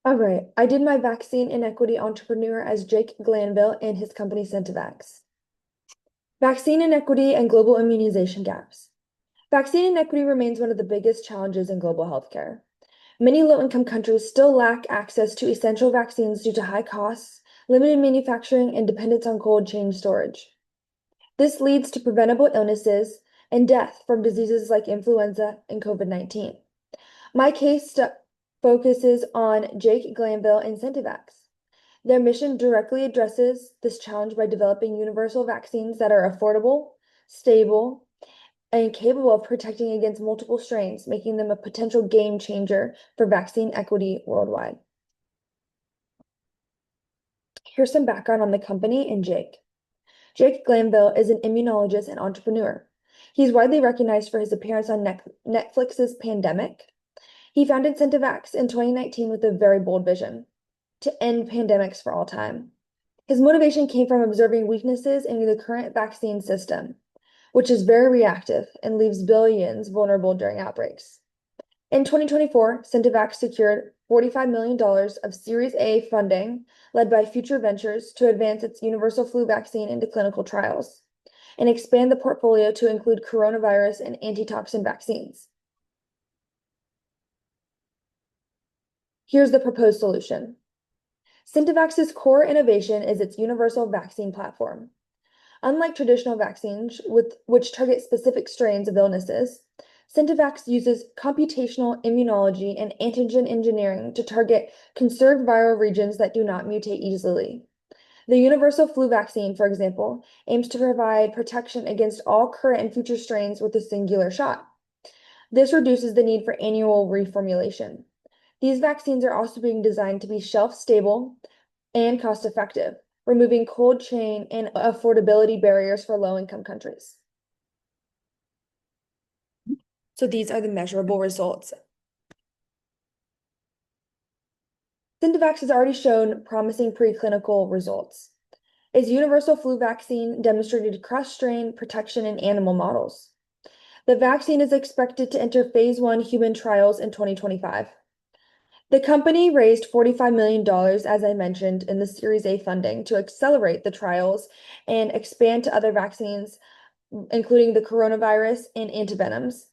All right, I did my vaccine inequity entrepreneur as Jake Glanville and his company Centivax. Vaccine inequity and global immunization gaps. Vaccine inequity remains one of the biggest challenges in global healthcare. Many low-income countries still lack access to essential vaccines due to high costs, limited manufacturing, and dependence on cold chain storage. This leads to preventable illnesses and death from diseases like influenza and COVID-19. My focuses on Jake Glanville and Centivax. Their mission directly addresses this challenge by developing universal vaccines that are affordable, stable, and capable of protecting against multiple strains, making them a potential game changer for vaccine equity worldwide. Here's some background on the company and Jake. Jake Glanville is an immunologist and entrepreneur. He's widely recognized for his appearance on Netflix's Pandemic. He founded Centivax in 2019 with a very bold vision: to end pandemics for all time. His motivation came from observing weaknesses in the current vaccine system, which is very reactive and leaves billions vulnerable during outbreaks. In 2024, Centivax secured $45 million of Series A funding led by Future Ventures to advance its universal flu vaccine into clinical trials and expand the portfolio to include coronavirus and antitoxin vaccines. Here's the proposed solution. Centivax's core innovation is its universal vaccine platform. Unlike traditional vaccines, which target specific strains of illnesses, Centivax uses computational immunology and antigen engineering to target conserved viral regions that do not mutate easily. The universal flu vaccine, for example, aims to provide protection against all current and future strains with a singular shot. This reduces the need for annual reformulation. These vaccines are also being designed to be shelf-stable and cost-effective, removing cold chain and affordability barriers for low-income countries. So these are the measurable results. Centivax has already shown promising preclinical results. Its universal flu vaccine demonstrated cross-strain protection in animal models. The vaccine is expected to enter phase 1 human trials in 2025. The company raised $45 million, as I mentioned, in the Series A funding to accelerate the trials and expand to other vaccines, including the coronavirus and antivenoms.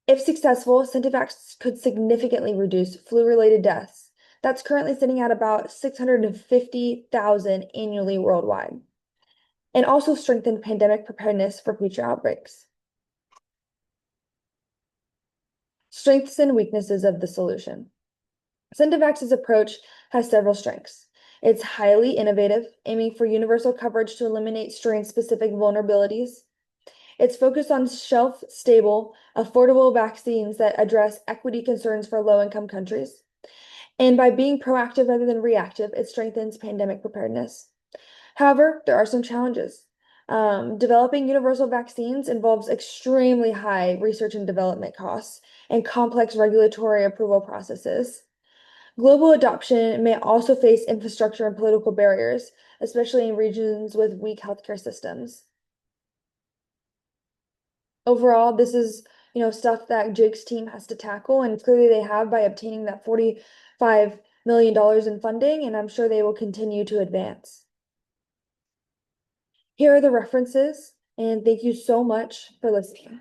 If successful, Centivax could significantly reduce flu-related deaths. That's currently sitting at about 650,000 annually worldwide, and also strengthen pandemic preparedness for future outbreaks. Strengths and weaknesses of the solution. Centivax's approach has several strengths. It's highly innovative, aiming for universal coverage to eliminate strain-specific vulnerabilities. It's focused on shelf-stable, affordable vaccines that address equity concerns for low-income countries. And by being proactive rather than reactive, it strengthens pandemic preparedness. However, there are some challenges. Developing universal vaccines involves extremely high research and development costs and complex regulatory approval processes. Global adoption may also face infrastructure and political barriers, especially in regions with weak healthcare systems. Overall, this is, stuff that Jake's team has to tackle, and clearly they have by obtaining that $45 million in funding, and I'm sure they will continue to advance. Here are the references, and thank you so much for listening.